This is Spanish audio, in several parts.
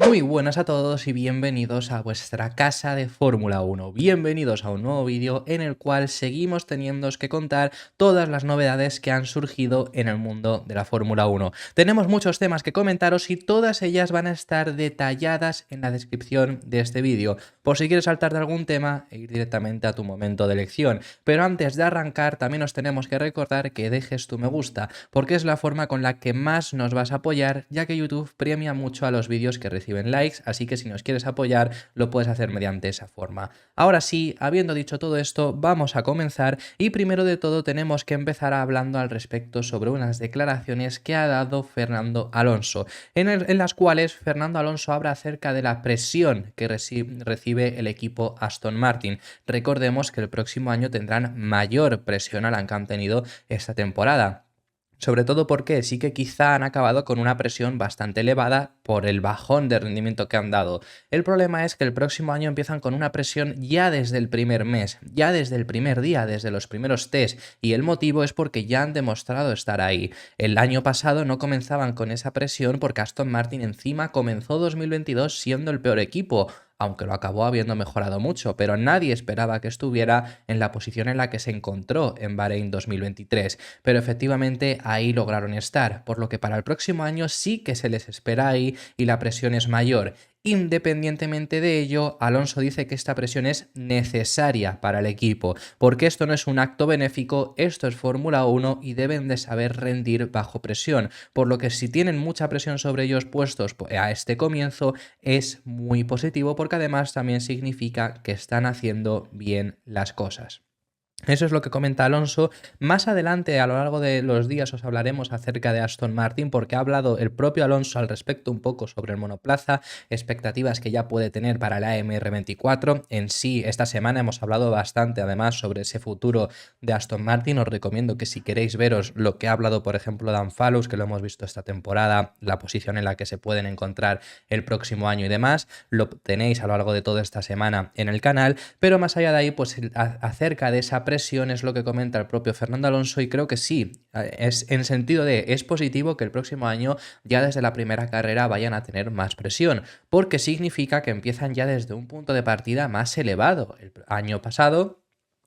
Muy buenas a todos y bienvenidos a vuestra casa de Fórmula 1. Bienvenidos a un nuevo vídeo en el cual seguimos teniendo que contar todas las novedades que han surgido en el mundo de la Fórmula 1. Tenemos muchos temas que comentaros y todas ellas van a estar detalladas en la descripción de este vídeo, por si quieres saltar de algún tema e ir directamente a tu momento de elección. Pero antes de arrancar también os tenemos que recordar que dejes tu me gusta, porque es la forma con la que más nos vas a apoyar, ya que YouTube premia mucho a los vídeos que reciben likes, así que si nos quieres apoyar lo puedes hacer mediante esa forma. Ahora sí, habiendo dicho todo esto, vamos a comenzar y primero de todo tenemos que empezar hablando al respecto sobre unas declaraciones que ha dado Fernando Alonso, en las cuales Fernando Alonso habla acerca de la presión que recibe el equipo Aston Martin. Recordemos que el próximo año tendrán mayor presión a la que han tenido esta temporada. Sobre todo porque sí que quizá han acabado con una presión bastante elevada por el bajón de rendimiento que han dado. El problema es que el próximo año empiezan con una presión ya desde el primer mes, ya desde el primer día, desde los primeros test, y el motivo es porque ya han demostrado estar ahí. El año pasado no comenzaban con esa presión porque Aston Martin encima comenzó 2022 siendo el peor equipo, aunque lo acabó habiendo mejorado mucho, pero nadie esperaba que estuviera en la posición en la que se encontró en Bahrein 2023. Pero efectivamente ahí lograron estar, por lo que para el próximo año sí que se les espera ahí y la presión es mayor. Independientemente de ello, Alonso dice que esta presión es necesaria para el equipo, porque esto no es un acto benéfico, esto es Fórmula 1 y deben de saber rendir bajo presión, por lo que si tienen mucha presión sobre ellos puestos a este comienzo es muy positivo porque además también significa que están haciendo bien las cosas. Eso es lo que comenta Alonso. Más adelante, a lo largo de los días, os hablaremos acerca de Aston Martin, porque ha hablado el propio Alonso al respecto un poco sobre el monoplaza, expectativas que ya puede tener para la AMR24. En sí, esta semana hemos hablado bastante, además, sobre ese futuro de Aston Martin. Os recomiendo que si queréis veros lo que ha hablado, por ejemplo, Dan Fallows, que lo hemos visto esta temporada, la posición en la que se pueden encontrar el próximo año y demás, lo tenéis a lo largo de toda esta semana en el canal. Pero más allá de ahí, pues acerca de esa presión es lo que comenta el propio Fernando Alonso y creo que sí, es en sentido de es positivo que el próximo año ya desde la primera carrera vayan a tener más presión, porque significa que empiezan ya desde un punto de partida más elevado. El año pasado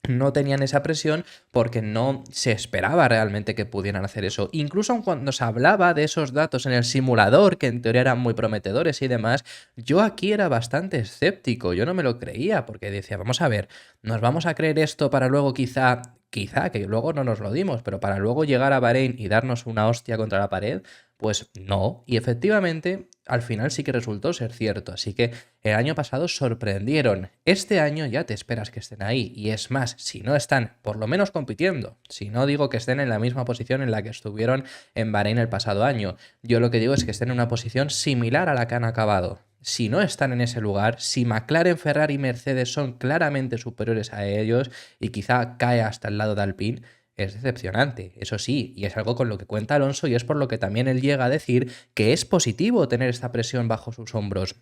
no tenían esa presión porque no se esperaba realmente que pudieran hacer eso. Incluso cuando se hablaba de esos datos en el simulador, que en teoría eran muy prometedores y demás, yo aquí era bastante escéptico, yo no me lo creía, porque decía, vamos a ver, ¿nos vamos a creer esto para luego quizá, que luego no nos lo dimos, pero para luego llegar a Bahrein y darnos una hostia contra la pared? Pues no, y efectivamente al final sí que resultó ser cierto, así que el año pasado sorprendieron, este año ya te esperas que estén ahí, y es más, si no están por lo menos compitiendo, si no digo que estén en la misma posición en la que estuvieron en Bahrein el pasado año, yo lo que digo es que estén en una posición similar a la que han acabado. Si no están en ese lugar, si McLaren, Ferrari y Mercedes son claramente superiores a ellos y quizá cae hasta el lado de Alpine, es decepcionante, eso sí, y es algo con lo que cuenta Alonso y es por lo que también él llega a decir que es positivo tener esta presión bajo sus hombros.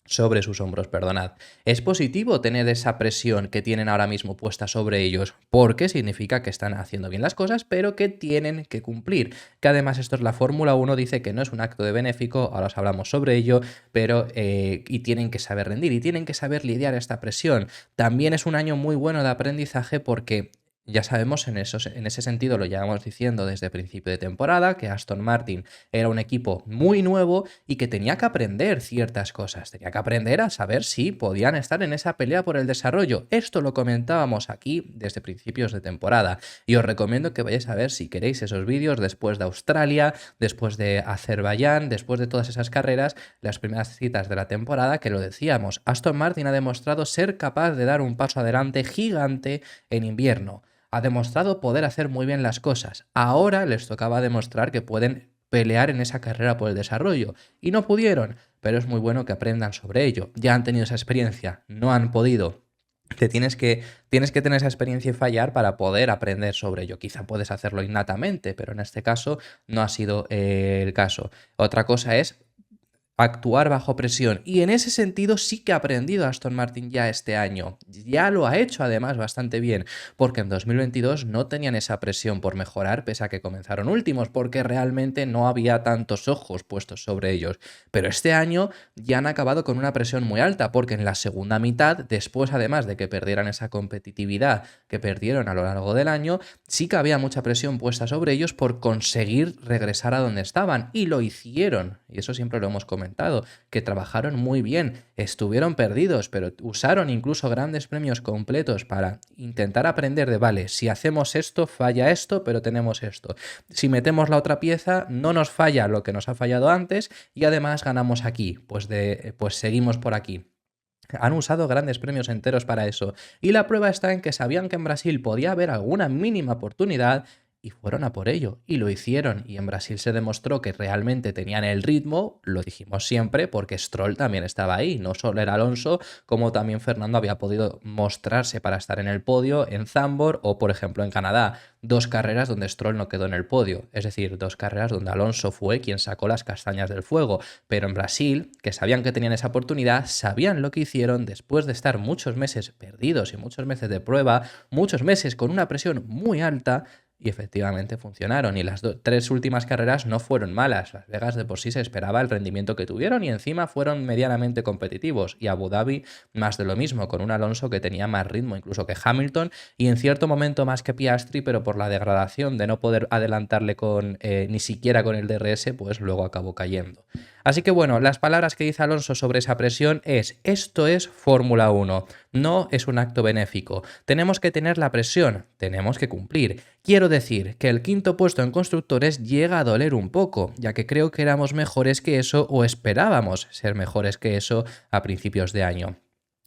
Sobre sus hombros, perdonad. Es positivo tener esa presión que tienen ahora mismo puesta sobre ellos, porque significa que están haciendo bien las cosas, pero que tienen que cumplir. Que además esto es la Fórmula 1, dice que no es un acto de benéfico, ahora os hablamos sobre ello, pero y tienen que saber rendir y tienen que saber lidiar esta presión. También es un año muy bueno de aprendizaje porque ya sabemos, en ese sentido lo llevamos diciendo desde principio de temporada, que Aston Martin era un equipo muy nuevo y que tenía que aprender ciertas cosas, tenía que aprender a saber si podían estar en esa pelea por el desarrollo. Esto lo comentábamos aquí desde principios de temporada y os recomiendo que vayáis a ver si queréis esos vídeos después de Australia, después de Azerbaiyán, después de todas esas carreras, las primeras citas de la temporada, que lo decíamos, Aston Martin ha demostrado ser capaz de dar un paso adelante gigante en invierno. Ha demostrado poder hacer muy bien las cosas. Ahora les tocaba demostrar que pueden pelear en esa carrera por el desarrollo. Y no pudieron, pero es muy bueno que aprendan sobre ello. Ya han tenido esa experiencia, no han podido. Tienes que tener esa experiencia y fallar para poder aprender sobre ello. Quizá puedes hacerlo innatamente, pero en este caso no ha sido el caso. Otra cosa es actuar bajo presión. Y en ese sentido sí que ha aprendido Aston Martin ya este año. Ya lo ha hecho además bastante bien, porque en 2022 no tenían esa presión por mejorar pese a que comenzaron últimos, porque realmente no había tantos ojos puestos sobre ellos. Pero este año ya han acabado con una presión muy alta, porque en la segunda mitad, después además de que perdieran esa competitividad que perdieron a lo largo del año, sí que había mucha presión puesta sobre ellos por conseguir regresar a donde estaban, y lo hicieron, y eso siempre lo hemos comentado, que trabajaron muy bien, estuvieron perdidos, pero usaron incluso grandes premios completos para intentar aprender de, vale, si hacemos esto, falla esto, pero tenemos esto. Si metemos la otra pieza, no nos falla lo que nos ha fallado antes y además ganamos aquí, pues seguimos por aquí. Han usado grandes premios enteros para eso. Y la prueba está en que sabían que en Brasil podía haber alguna mínima oportunidad y fueron a por ello. Y lo hicieron. Y en Brasil se demostró que realmente tenían el ritmo, lo dijimos siempre, porque Stroll también estaba ahí. No solo era Alonso, como también Fernando había podido mostrarse para estar en el podio en Zandvoort o, por ejemplo, en Canadá. 2 carreras donde Stroll no quedó en el podio. Es decir, 2 carreras donde Alonso fue quien sacó las castañas del fuego. Pero en Brasil, que sabían que tenían esa oportunidad, sabían lo que hicieron después de estar muchos meses perdidos y muchos meses de prueba, muchos meses con una presión muy alta. Y efectivamente funcionaron. Y las 3 últimas carreras no fueron malas. Las Vegas de por sí se esperaba el rendimiento que tuvieron y encima fueron medianamente competitivos. Y Abu Dhabi más de lo mismo, con un Alonso que tenía más ritmo incluso que Hamilton y en cierto momento más que Piastri, pero por la degradación de no poder adelantarle con ni siquiera con el DRS, pues luego acabó cayendo. Así que bueno, las palabras que dice Alonso sobre esa presión es: esto es Fórmula 1, no es un acto benéfico. Tenemos que tener la presión, tenemos que cumplir. Quiero decir que el 5º puesto en constructores llega a doler un poco, ya que creo que éramos mejores que eso o esperábamos ser mejores que eso a principios de año.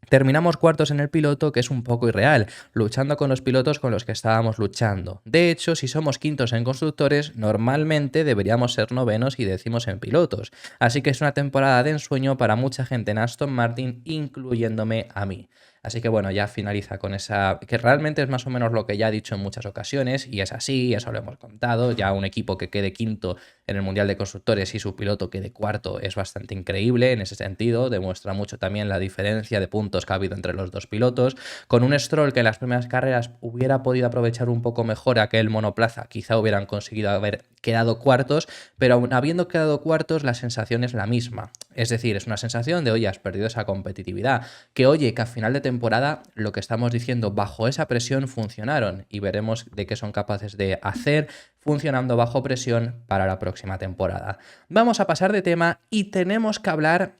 Terminamos cuartos en el piloto, que es un poco irreal, luchando con los pilotos con los que estábamos luchando. De hecho, si somos 5º en constructores, normalmente deberíamos ser 9º y 10º en pilotos. Así que es una temporada de ensueño para mucha gente en Aston Martin, incluyéndome a mí. Así que bueno, ya finaliza con esa, que realmente es más o menos lo que ya he dicho en muchas ocasiones, y es así, eso lo hemos contado. Ya un equipo que quede 5º en el Mundial de Constructores y su piloto quede 4º es bastante increíble en ese sentido, demuestra mucho también la diferencia de puntos que ha habido entre los 2 pilotos. Con un Stroll que en las primeras carreras hubiera podido aprovechar un poco mejor aquel monoplaza, quizá hubieran conseguido haber quedado cuartos, pero aún habiendo quedado cuartos la sensación es la misma. Es decir, es una sensación de, oye, has perdido esa competitividad, que oye, que a final de temporada lo que estamos diciendo bajo esa presión funcionaron y veremos de qué son capaces de hacer funcionando bajo presión para la próxima temporada. Vamos a pasar de tema y tenemos que hablar,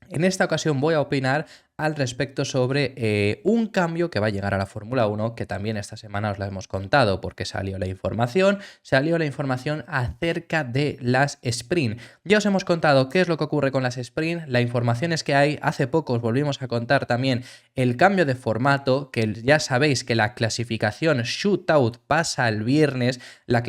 en esta ocasión voy a opinar al respecto sobre un cambio que va a llegar a la Fórmula 1, que también esta semana os la hemos contado porque salió la información acerca de las sprint. Ya os hemos contado qué es lo que ocurre con las sprint, la información es que hay, hace poco os volvimos a contar también el cambio de formato, que ya sabéis que la clasificación shootout pasa el viernes, la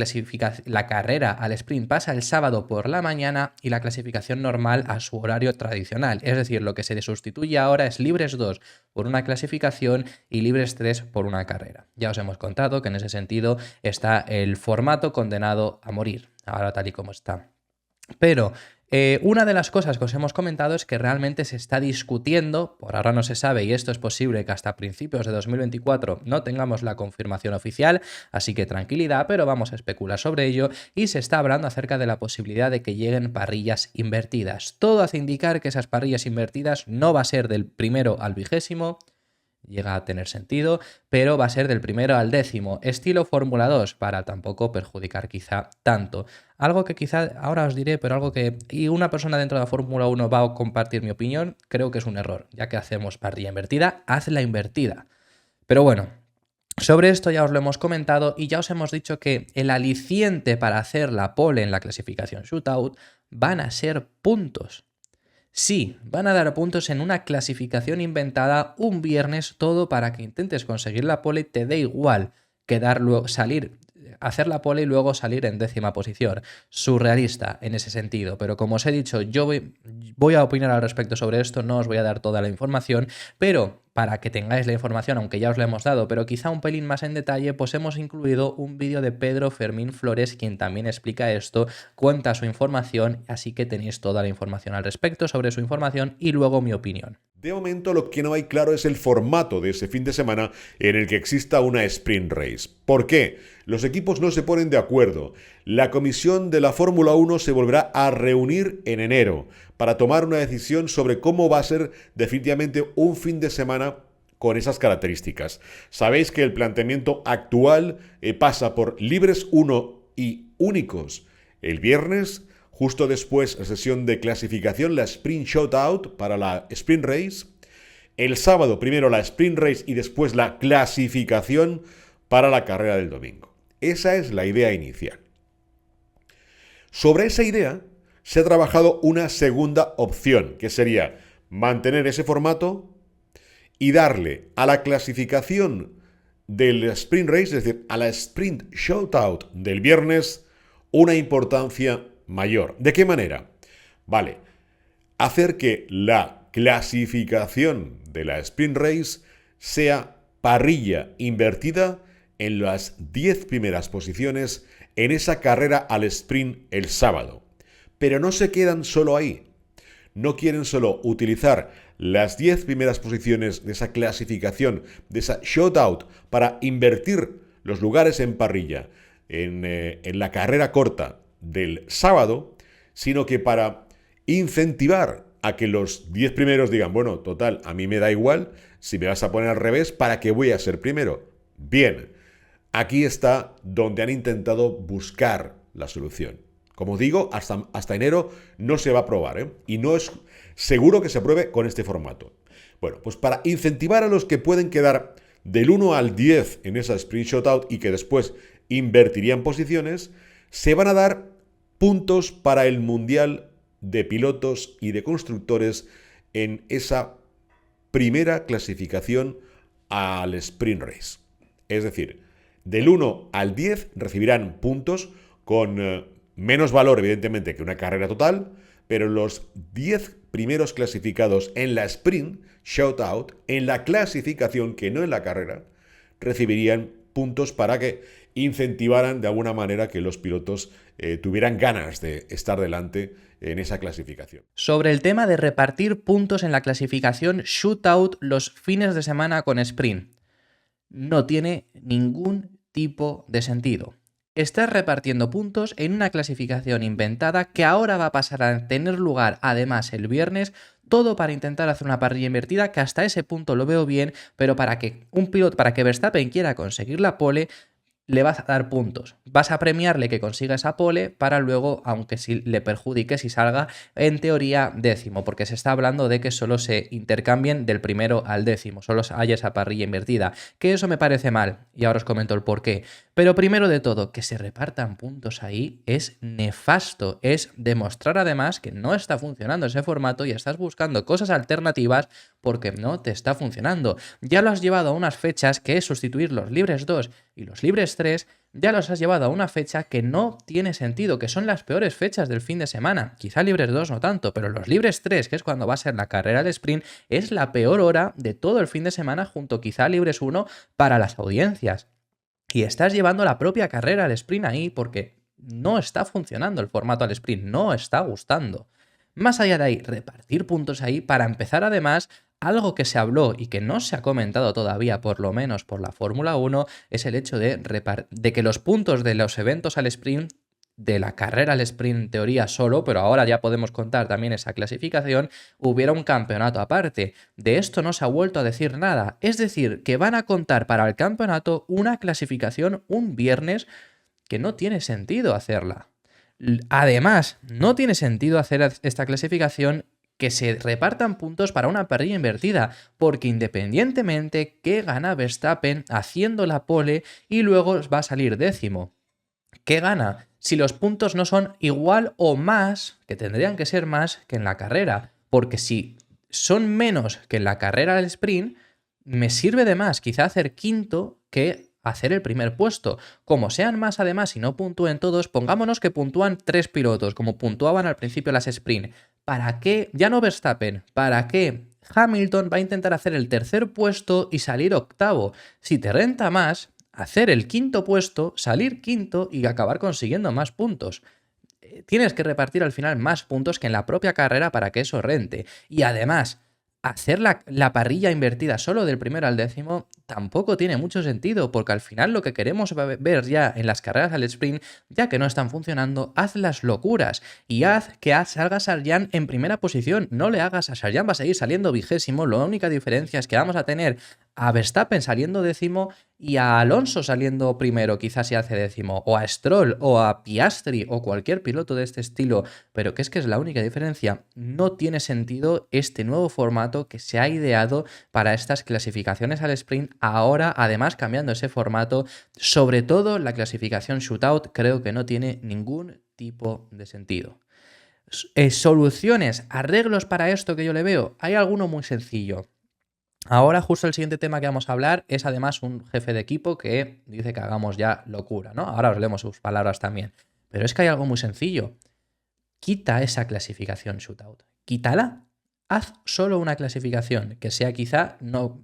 carrera al sprint pasa el sábado por la mañana y la clasificación normal a su horario tradicional. Es decir, lo que se sustituye ahora es libres 2 por una clasificación y libres 3 por una carrera. Ya os hemos contado que en ese sentido está el formato condenado a morir, ahora tal y como está. Pero una de las cosas que os hemos comentado es que realmente se está discutiendo, por ahora no se sabe y esto es posible que hasta principios de 2024 no tengamos la confirmación oficial, así que tranquilidad, pero vamos a especular sobre ello y se está hablando acerca de la posibilidad de que lleguen parrillas invertidas. Todo hace indicar que esas parrillas invertidas no va a ser del 1º al 20º, llega a tener sentido, pero va a ser del 1º al 10º, estilo Fórmula 2, para tampoco perjudicar quizá tanto. Algo que quizá ahora os diré, pero algo que y una persona dentro de la Fórmula 1 va a compartir mi opinión, creo que es un error, ya que hacemos parrilla invertida, hazla invertida. Pero bueno, sobre esto ya os lo hemos comentado y ya os hemos dicho que el aliciente para hacer la pole en la clasificación shootout van a ser puntos. Sí, van a dar puntos en una clasificación inventada un viernes, todo para que intentes conseguir la pole, te dé igual salir hacer la pole y luego salir en 10ª posición. Surrealista en ese sentido, pero como os he dicho, yo voy a opinar al respecto sobre esto, no os voy a dar toda la información, pero para que tengáis la información, aunque ya os la hemos dado, pero quizá un pelín más en detalle, pues hemos incluido un vídeo de Pedro Fermín Flores, quien también explica esto, cuenta su información, así que tenéis toda la información al respecto sobre su información y luego mi opinión. De momento lo que no hay claro es el formato de ese fin de semana en el que exista una sprint race. ¿Por qué? Los equipos no se ponen de acuerdo. La comisión de la Fórmula 1 se volverá a reunir en enero para tomar una decisión sobre cómo va a ser definitivamente un fin de semana con esas características. Sabéis que el planteamiento actual pasa por libres 1 y únicos el viernes. Justo después, la sesión de clasificación, la Sprint Shootout para la Sprint Race. El sábado, primero la Sprint Race y después la clasificación para la carrera del domingo. Esa es la idea inicial. Sobre esa idea se ha trabajado una segunda opción, que sería mantener ese formato y darle a la clasificación del Sprint Race, es decir, a la Sprint Shootout del viernes, una importancia mayor. ¿De qué manera? Vale, hacer que la clasificación de la Sprint Race sea parrilla invertida en las 10 primeras posiciones en esa carrera al sprint el sábado. Pero no se quedan solo ahí. No quieren solo utilizar las 10 primeras posiciones de esa clasificación, de esa shootout, para invertir los lugares en parrilla en la carrera corta del sábado, sino que para incentivar a que los 10 primeros digan, bueno, total, a mí me da igual, si me vas a poner al revés, ¿para qué voy a ser primero? Bien, aquí está donde han intentado buscar la solución. Como digo, hasta enero no se va a aprobar, y no es seguro que se apruebe con este formato. Bueno, pues para incentivar a los que pueden quedar del 1 al 10 en esa sprint shootout y que después invertirían posiciones, se van a dar puntos para el Mundial de Pilotos y de Constructores en esa primera clasificación al Sprint Race. Es decir, del 1 al 10 recibirán puntos con menos valor, evidentemente, que una carrera total, pero los 10 primeros clasificados en la Sprint Shootout, en la clasificación, que no en la carrera, recibirían puntos para que incentivaran de alguna manera que los pilotos tuvieran ganas de estar delante en esa clasificación. Sobre el tema de repartir puntos en la clasificación shootout los fines de semana con sprint, no tiene ningún tipo de sentido. Estás repartiendo puntos en una clasificación inventada que ahora va a pasar a tener lugar además el viernes, todo para intentar hacer una parrilla invertida, que hasta ese punto lo veo bien, pero para que para que Verstappen quiera conseguir la pole, le vas a dar puntos. Vas a premiarle que consiga esa pole para luego, aunque si le perjudique, si salga en teoría décimo, porque se está hablando de que solo se intercambien del primero al décimo, solo haya esa parrilla invertida, que eso me parece mal, y ahora os comento el porqué. Pero primero de todo, que se repartan puntos ahí es nefasto, es demostrar además que no está funcionando ese formato y estás buscando cosas alternativas porque no te está funcionando. Ya lo has llevado a unas fechas que es sustituir los libres 2 y los libres 3, ya los has llevado a una fecha que no tiene sentido, que son las peores fechas del fin de semana. Quizá libres 2 no tanto, pero los libres 3, que es cuando va a ser la carrera del sprint, es la peor hora de todo el fin de semana, junto quizá a libres 1 para las audiencias. Y estás llevando la propia carrera al sprint ahí porque no está funcionando el formato al sprint, no está gustando. Más allá de ahí, repartir puntos ahí para empezar además. Algo que se habló y que no se ha comentado todavía, por lo menos por la Fórmula 1, es el hecho de que los puntos de los eventos al sprint, de la carrera al sprint en teoría solo, pero ahora ya podemos contar también esa clasificación, hubiera un campeonato aparte. De esto no se ha vuelto a decir nada. Es decir, que van a contar para el campeonato una clasificación un viernes que no tiene sentido hacerla. Además, no tiene sentido hacer esta clasificación que se repartan puntos para una parrilla invertida, porque independientemente que gana Verstappen haciendo la pole y luego va a salir décimo. ¿Qué gana? Si los puntos no son igual o más, que tendrían que ser más que en la carrera, porque si son menos que en la carrera del sprint, me sirve de más quizá hacer quinto que hacer el primer puesto. Como sean más además y no puntúen todos, pongámonos que puntúan 3 pilotos, como puntuaban al principio las sprint. ¿Para qué? Ya no Verstappen, ¿para qué Hamilton va a intentar hacer el tercer puesto y salir octavo? Si te renta más hacer el quinto puesto, salir quinto y acabar consiguiendo más puntos. Tienes que repartir al final más puntos que en la propia carrera para que eso rente. Y además, hacer la parrilla invertida solo del primero al décimo tampoco tiene mucho sentido, porque al final lo que queremos ver ya en las carreras al sprint, ya que no están funcionando, haz las locuras y haz que salga Sargent en primera posición. No le hagas a Sargent, va a seguir saliendo 20º. La única diferencia es que vamos a tener a Verstappen saliendo 10º y a Alonso saliendo primero, quizás si hace 10º, o a Stroll o a Piastri o cualquier piloto de este estilo, pero que es la única diferencia. No tiene sentido este nuevo formato que se ha ideado para estas clasificaciones al sprint, ahora además cambiando ese formato, sobre todo la clasificación shootout, creo que no tiene ningún tipo de sentido. Soluciones, arreglos para esto que yo le veo, hay alguno muy sencillo. Ahora justo el siguiente tema que vamos a hablar es además un jefe de equipo que dice que hagamos ya locura, ¿no? Ahora os leemos sus palabras también. Pero es que hay algo muy sencillo. Quita esa clasificación shootout. Quítala. Haz solo una clasificación que sea quizá no...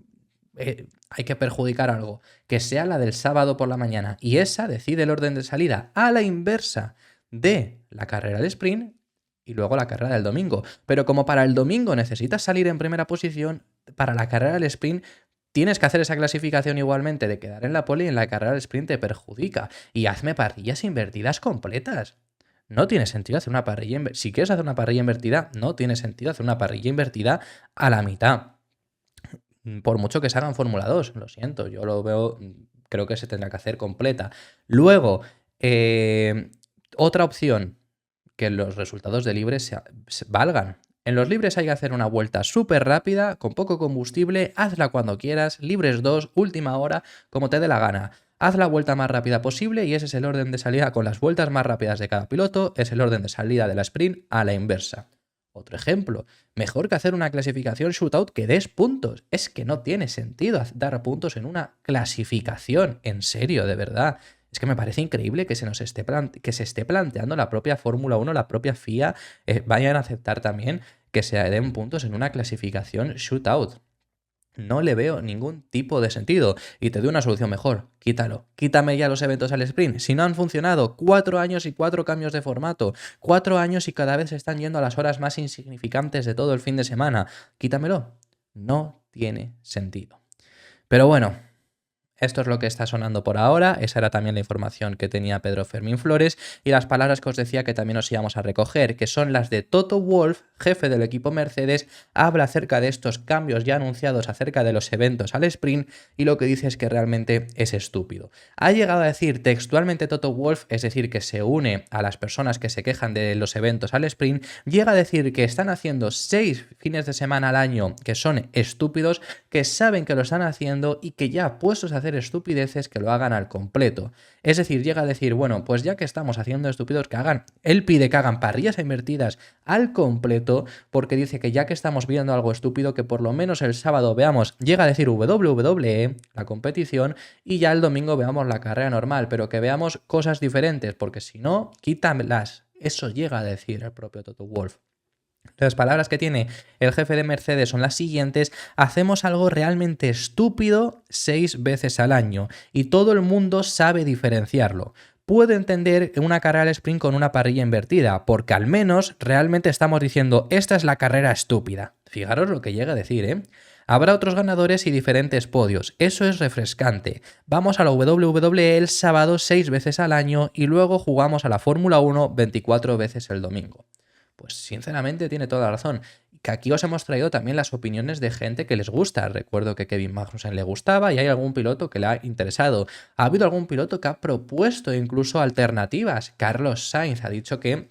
hay que perjudicar algo. Que sea la del sábado por la mañana. Y esa decide el orden de salida a la inversa de la carrera de sprint y luego la carrera del domingo. Pero como para el domingo necesitas salir en primera posición, para la carrera del sprint tienes que hacer esa clasificación igualmente de quedar en la pole y en la carrera del sprint te perjudica. Y hazme parrillas invertidas completas. No tiene sentido hacer una parrilla invertida. Si quieres hacer una parrilla invertida, no tiene sentido hacer una parrilla invertida a la mitad. Por mucho que se haga en Fórmula 2, lo siento, yo lo veo, creo que se tendrá que hacer completa. Luego, otra opción, que los resultados de libres se valgan. En los libres hay que hacer una vuelta súper rápida, con poco combustible, hazla cuando quieras, libres 2, última hora, como te dé la gana. Haz la vuelta más rápida posible y ese es el orden de salida con las vueltas más rápidas de cada piloto, es el orden de salida de la sprint a la inversa. Otro ejemplo, mejor que hacer una clasificación shootout que des puntos. Es que no tiene sentido dar puntos en una clasificación, en serio, de verdad. Es que me parece increíble que se esté planteando la propia Fórmula 1, la propia FIA, vayan a aceptar también que se den puntos en una clasificación shootout. No le veo ningún tipo de sentido. Y te doy una solución mejor. Quítalo. Quítame ya los eventos al sprint. Si no han funcionado, 4 años y 4 cambios de formato. 4 años y cada vez se están yendo a las horas más insignificantes de todo el fin de semana. Quítamelo. No tiene sentido. Pero bueno, esto es lo que está sonando por ahora, esa era también la información que tenía Pedro Fermín Flores y las palabras que os decía que también os íbamos a recoger, que son las de Toto Wolff, jefe del equipo Mercedes, habla acerca de estos cambios ya anunciados acerca de los eventos al sprint y lo que dice es que realmente es estúpido. Ha llegado a decir textualmente Toto Wolff, es decir, que se une a las personas que se quejan de los eventos al sprint, llega a decir que están haciendo 6 fines de semana al año que son estúpidos, que saben que lo están haciendo y que ya puestos a hacer estupideces que lo hagan al completo. Es decir, llega a decir, bueno, pues ya que estamos haciendo estúpidos que hagan, él pide que hagan parrillas invertidas al completo porque dice que ya que estamos viendo algo estúpido que por lo menos el sábado veamos, llega a decir WWE, la competición, y ya el domingo veamos la carrera normal, pero que veamos cosas diferentes porque si no, quítamelas. Eso llega a decir el propio Toto Wolff. Las palabras que tiene el jefe de Mercedes son las siguientes: hacemos algo realmente estúpido 6 veces al año y todo el mundo sabe diferenciarlo. Puedo entender una carrera al sprint con una parrilla invertida, porque al menos realmente estamos diciendo esta es la carrera estúpida. Fijaros lo que llega a decir, ¿eh? Habrá otros ganadores y diferentes podios, eso es refrescante. Vamos a la WWE el sábado 6 veces al año y luego jugamos a la Fórmula 1 24 veces el domingo. Pues sinceramente tiene toda la razón. Que aquí os hemos traído también las opiniones de gente que les gusta. Recuerdo que Kevin Magnussen le gustaba y hay algún piloto que le ha interesado. Ha habido algún piloto que ha propuesto incluso alternativas. Carlos Sainz ha dicho que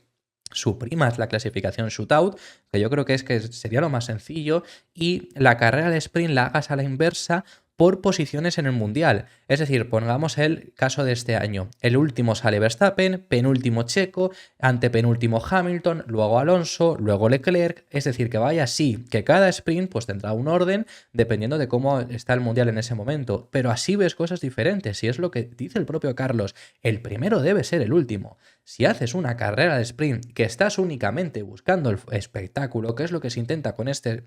suprimas la clasificación shootout, que yo creo que sería lo más sencillo, y la carrera de sprint la hagas a la inversa por posiciones en el Mundial. Es decir, pongamos el caso de este año. El último sale Verstappen, penúltimo Checo, antepenúltimo Hamilton, luego Alonso, luego Leclerc. Es decir, que vaya así, que cada sprint pues tendrá un orden dependiendo de cómo está el Mundial en ese momento. Pero así ves cosas diferentes, y es lo que dice el propio Carlos. El primero debe ser el último. Si haces una carrera de sprint que estás únicamente buscando el espectáculo, que es lo que se intenta con este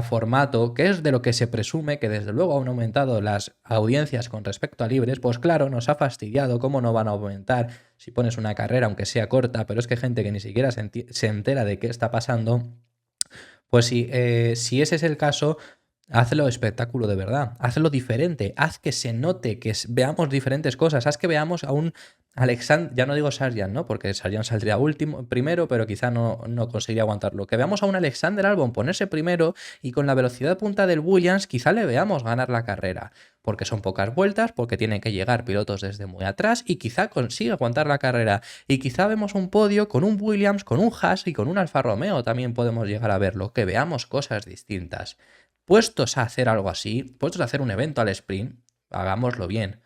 formato, que es de lo que se presume que desde luego han aumentado las audiencias con respecto a libres, pues claro, nos ha fastidiado. ¿Cómo no van a aumentar si pones una carrera, aunque sea corta? Pero es que gente que ni siquiera se entera de qué está pasando. Pues si ese es el caso, hazlo espectáculo de verdad, hazlo diferente, haz que se note, que veamos diferentes cosas, haz que veamos a un Alexander, ya no digo Sargent, ¿no? Porque Sargent saldría primero, pero quizá no conseguiría aguantarlo. Que veamos a un Alexander Albon ponerse primero y con la velocidad punta del Williams quizá le veamos ganar la carrera. Porque son pocas vueltas, porque tienen que llegar pilotos desde muy atrás y quizá consiga aguantar la carrera. Y quizá vemos un podio con un Williams, con un Haas y con un Alfa Romeo también podemos llegar a verlo. Que veamos cosas distintas. Puestos a hacer algo así, puestos a hacer un evento al sprint, hagámoslo bien.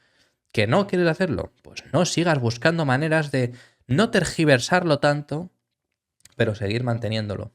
¿Que no quieres hacerlo? Pues no sigas buscando maneras de no tergiversarlo tanto, pero seguir manteniéndolo.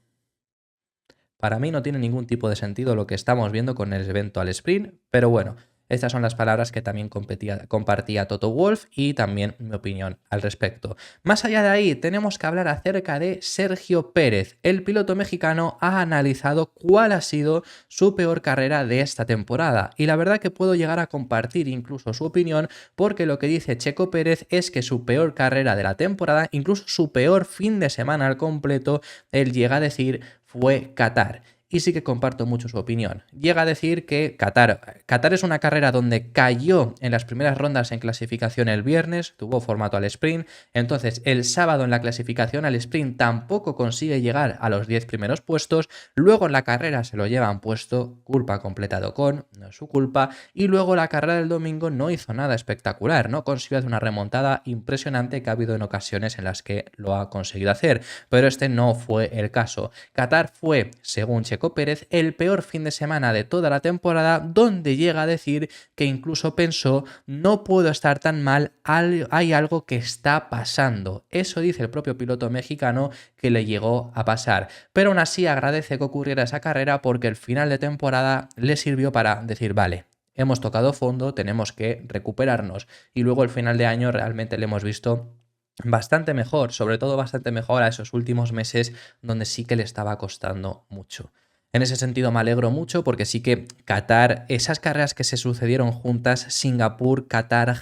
Para mí no tiene ningún tipo de sentido lo que estamos viendo con el evento al sprint, pero bueno, estas son las palabras que también compartía Toto Wolff y también mi opinión al respecto. Más allá de ahí, tenemos que hablar acerca de Sergio Pérez. El piloto mexicano ha analizado cuál ha sido su peor carrera de esta temporada y la verdad que puedo llegar a compartir incluso su opinión, porque lo que dice Checo Pérez es que su peor carrera de la temporada, incluso su peor fin de semana al completo, él llega a decir fue Qatar. Y sí que comparto mucho su opinión. Llega a decir que Qatar es una carrera donde cayó en las primeras rondas en clasificación el viernes, tuvo formato al sprint, entonces el sábado en la clasificación al sprint tampoco consigue llegar a los 10 primeros puestos, luego en la carrera se lo llevan puesto, culpa completa de Ocon, no es su culpa, y luego la carrera del domingo no hizo nada espectacular, no consiguió hacer una remontada impresionante que ha habido en ocasiones en las que lo ha conseguido hacer, pero este no fue el caso. Qatar fue, según Checo Pérez, el peor fin de semana de toda la temporada, donde llega a decir que incluso pensó no puedo estar tan mal, hay algo que está pasando. Eso dice el propio piloto mexicano que le llegó a pasar, pero aún así agradece que ocurriera esa carrera porque el final de temporada le sirvió para decir vale, hemos tocado fondo, tenemos que recuperarnos, y luego el final de año realmente le hemos visto bastante mejor, sobre todo bastante mejor a esos últimos meses donde sí que le estaba costando mucho. En ese sentido me alegro mucho porque sí que Qatar, esas carreras que se sucedieron juntas, Singapur, Qatar,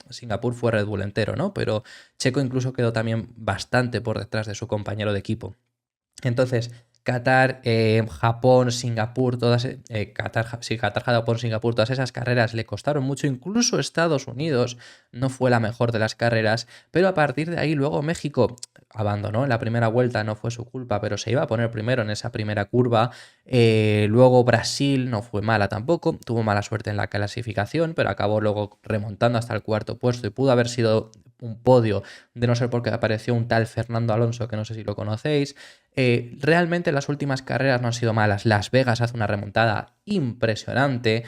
Singapur fue Red Bull entero, ¿no? Pero Checo incluso quedó también bastante por detrás de su compañero de equipo. Entonces, Qatar, Japón, Singapur, Qatar, Japón, Singapur, todas esas carreras le costaron mucho. Incluso Estados Unidos no fue la mejor de las carreras, pero a partir de ahí luego México abandonó en la primera vuelta, no fue su culpa, pero se iba a poner primero en esa primera curva. Luego Brasil no fue mala tampoco, tuvo mala suerte en la clasificación, pero acabó luego remontando hasta el cuarto puesto y pudo haber sido un podio, de no ser porque apareció un tal Fernando Alonso, que no sé si lo conocéis. Realmente las últimas carreras no han sido malas. Las Vegas hace una remontada impresionante.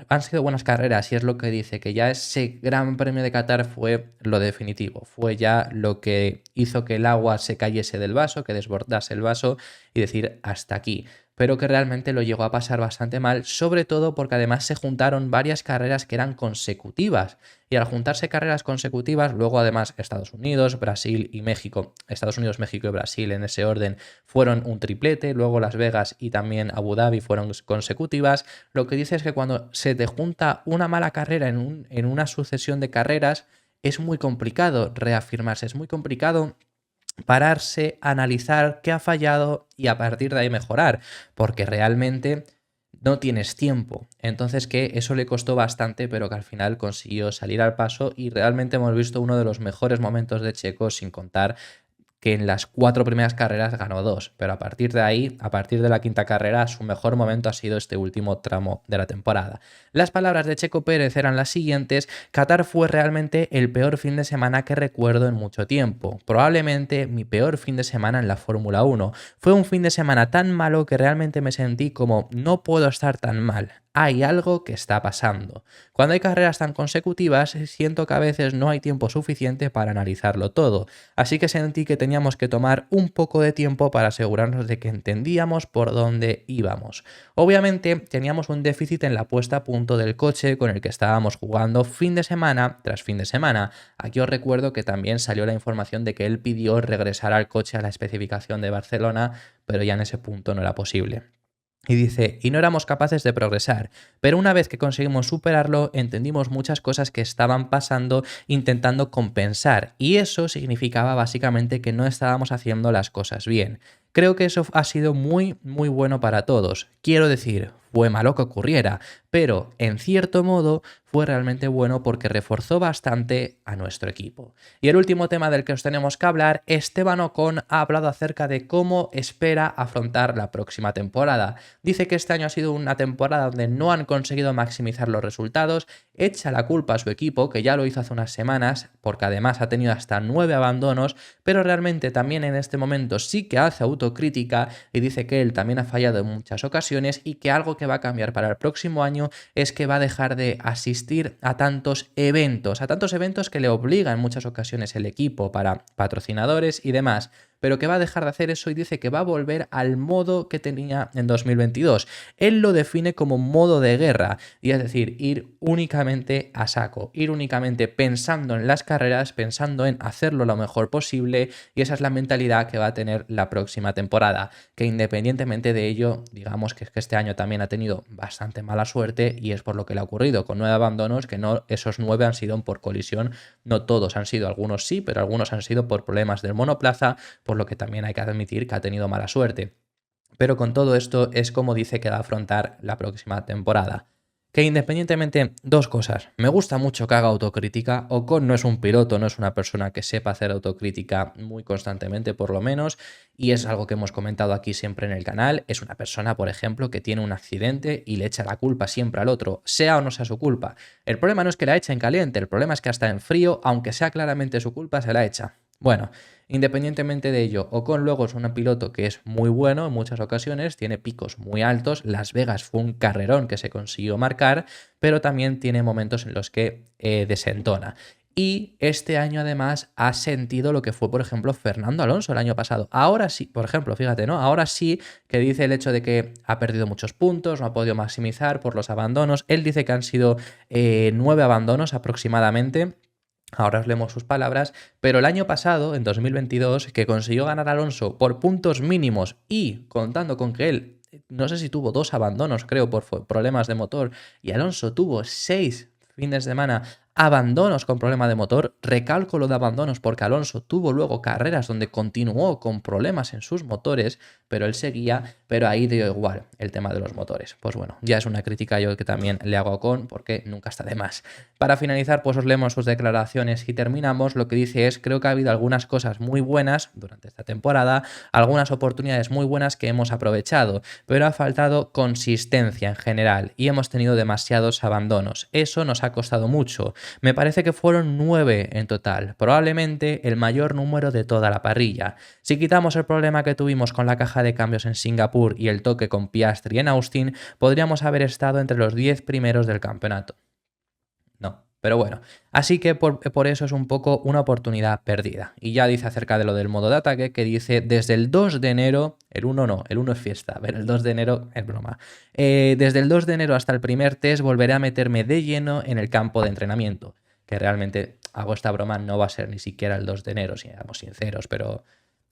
Han sido buenas carreras y es lo que dice, que ya ese Gran Premio de Qatar fue lo definitivo, fue ya lo que hizo que el agua se cayese del vaso, que desbordase el vaso y decir hasta aquí. Pero que realmente lo llegó a pasar bastante mal, sobre todo porque además se juntaron varias carreras que eran consecutivas. Y al juntarse carreras consecutivas, luego además Estados Unidos, Brasil y México, Estados Unidos, México y Brasil en ese orden fueron un triplete, luego Las Vegas y también Abu Dhabi fueron consecutivas. Lo que dice es que cuando se te junta una mala carrera en una sucesión de carreras, es muy complicado reafirmarse, es muy complicado pararse, analizar qué ha fallado y a partir de ahí mejorar, porque realmente no tienes tiempo. Entonces que eso le costó bastante, pero que al final consiguió salir al paso y realmente hemos visto uno de los mejores momentos de Checo, sin contar que en las 4 primeras carreras ganó 2, pero a partir de ahí, a partir de la quinta carrera, su mejor momento ha sido este último tramo de la temporada. Las palabras de Checo Pérez eran las siguientes: Qatar fue realmente el peor fin de semana que recuerdo en mucho tiempo, probablemente mi peor fin de semana en la Fórmula 1. Fue un fin de semana tan malo que realmente me sentí como no puedo estar tan mal. Hay algo que está pasando. Cuando hay carreras tan consecutivas, siento que a veces no hay tiempo suficiente para analizarlo todo, así que sentí que teníamos que tomar un poco de tiempo para asegurarnos de que entendíamos por dónde íbamos. Obviamente teníamos un déficit en la puesta a punto del coche con el que estábamos jugando fin de semana tras fin de semana. Aquí os recuerdo que también salió la información de que él pidió regresar al coche a la especificación de Barcelona, pero ya en ese punto no era posible. Y dice, y no éramos capaces de progresar, pero una vez que conseguimos superarlo, entendimos muchas cosas que estaban pasando intentando compensar, y eso significaba básicamente que no estábamos haciendo las cosas bien. Creo que eso ha sido muy bueno para todos. Quiero decir, fue malo que ocurriera, pero en cierto modo fue realmente bueno porque reforzó bastante a nuestro equipo. Y el último tema del que os tenemos que hablar, Esteban Ocon ha hablado acerca de cómo espera afrontar la próxima temporada. Dice que este año ha sido una temporada donde no han conseguido maximizar los resultados, echa la culpa a su equipo, que ya lo hizo hace unas semanas, porque además ha tenido hasta 9 abandonos, pero realmente también en este momento sí que hace autocrítica y dice que él también ha fallado en muchas ocasiones y que algo que va a cambiar para el próximo año es que va a dejar de asistir a tantos eventos que le obliga en muchas ocasiones el equipo para patrocinadores y demás, pero que va a dejar de hacer eso y dice que va a volver al modo que tenía en 2022. Él lo define como modo de guerra, y es decir, ir únicamente a saco, ir únicamente pensando en las carreras, pensando en hacerlo lo mejor posible, y esa es la mentalidad que va a tener la próxima temporada, que independientemente de ello, digamos que es que este año también ha tenido bastante mala suerte y es por lo que le ha ocurrido con 9 abandonos, que no esos 9 han sido por colisión, no todos han sido, algunos sí, pero algunos han sido por problemas del monoplaza, por lo que también hay que admitir que ha tenido mala suerte. Pero con todo esto es como dice que va a afrontar la próxima temporada. Que independientemente, dos cosas. Me gusta mucho que haga autocrítica. Ocon no es un piloto, no es una persona que sepa hacer autocrítica muy constantemente, por lo menos, y es algo que hemos comentado aquí siempre en el canal. Es una persona, por ejemplo, que tiene un accidente y le echa la culpa siempre al otro, sea o no sea su culpa. El problema no es que la eche en caliente, el problema es que hasta en frío, aunque sea claramente su culpa, se la echa. Bueno, independientemente de ello, Ocon luego es un piloto que es muy bueno en muchas ocasiones, tiene picos muy altos, Las Vegas fue un carrerón que se consiguió marcar, pero también tiene momentos en los que desentona. Y este año además ha sentido lo que fue, por ejemplo, Fernando Alonso el año pasado. Ahora sí, por ejemplo, fíjate, ¿no? Ahora sí que dice el hecho de que ha perdido muchos puntos, no ha podido maximizar por los abandonos. Él dice que han sido 9 abandonos aproximadamente. Ahora os leemos sus palabras, pero el año pasado, en 2022, que consiguió ganar Alonso por puntos mínimos y contando con que él, no sé si tuvo 2 abandonos, creo, por problemas de motor, y Alonso tuvo 6 fines de semana abandonos con problema de motor, recálculo de abandonos porque Alonso tuvo luego carreras donde continuó con problemas en sus motores, pero él seguía, pero ahí dio igual el tema de los motores. Pues bueno, ya es una crítica yo que también le hago a Ocon porque nunca está de más. Para finalizar, pues os leemos sus declaraciones y terminamos. Lo que dice es, creo que ha habido algunas cosas muy buenas durante esta temporada, algunas oportunidades muy buenas que hemos aprovechado, pero ha faltado consistencia en general y hemos tenido demasiados abandonos. Eso nos ha costado mucho. Me parece que fueron 9 en total, probablemente el mayor número de toda la parrilla. Si quitamos el problema que tuvimos con la caja de cambios en Singapur y el toque con Piastri en Austin, podríamos haber estado entre los 10 primeros del campeonato. No, pero bueno, así que por eso es un poco una oportunidad perdida. Y ya dice acerca de lo del modo de ataque, que dice desde el 2 de enero, el 1 no, el 1 es fiesta, a ver, el 2 de enero es broma. Desde el 2 de enero hasta el primer test volveré a meterme de lleno en el campo de entrenamiento, que realmente hago esta broma, no va a ser ni siquiera el 2 de enero, si seamos sinceros, pero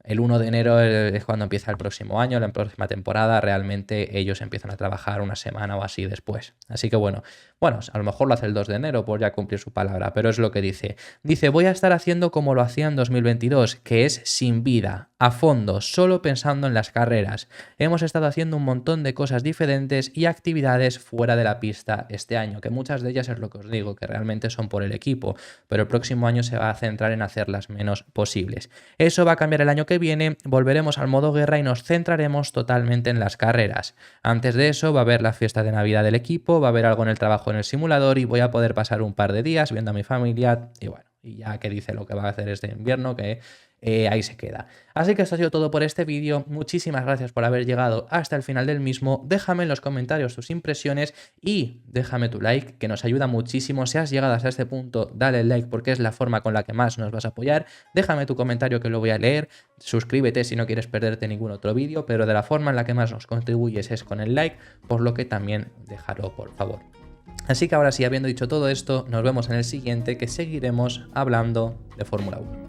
el 1 de enero es cuando empieza el próximo año, la próxima temporada, realmente ellos empiezan a trabajar una semana o así después. Así que bueno, a lo mejor lo hace el 2 de enero por ya cumplir su palabra, pero es lo que dice. Dice, voy a estar haciendo como lo hacía en 2022, que es sin vida. a fondo, solo pensando en las carreras. Hemos estado haciendo un montón de cosas diferentes y actividades fuera de la pista este año, que muchas de ellas es lo que os digo, que realmente son por el equipo, pero el próximo año se va a centrar en hacerlas menos posibles. Eso va a cambiar el año que viene, volveremos al modo guerra y nos centraremos totalmente en las carreras. Antes de eso va a haber la fiesta de Navidad del equipo, va a haber algo en el trabajo en el simulador y voy a poder pasar un par de días viendo a mi familia y bueno, y ya que dice lo que va a hacer este invierno, que ahí se queda. Así que esto ha sido todo por este vídeo. Muchísimas gracias por haber llegado hasta el final del mismo. Déjame en los comentarios tus impresiones y déjame tu like, que nos ayuda muchísimo. Si has llegado hasta este punto, dale like porque es la forma con la que más nos vas a apoyar. Déjame tu comentario que lo voy a leer. Suscríbete si no quieres perderte ningún otro vídeo, pero de la forma en la que más nos contribuyes es con el like, por lo que también déjalo, por favor. Así que ahora sí, habiendo dicho todo esto, nos vemos en el siguiente, que seguiremos hablando de Fórmula 1.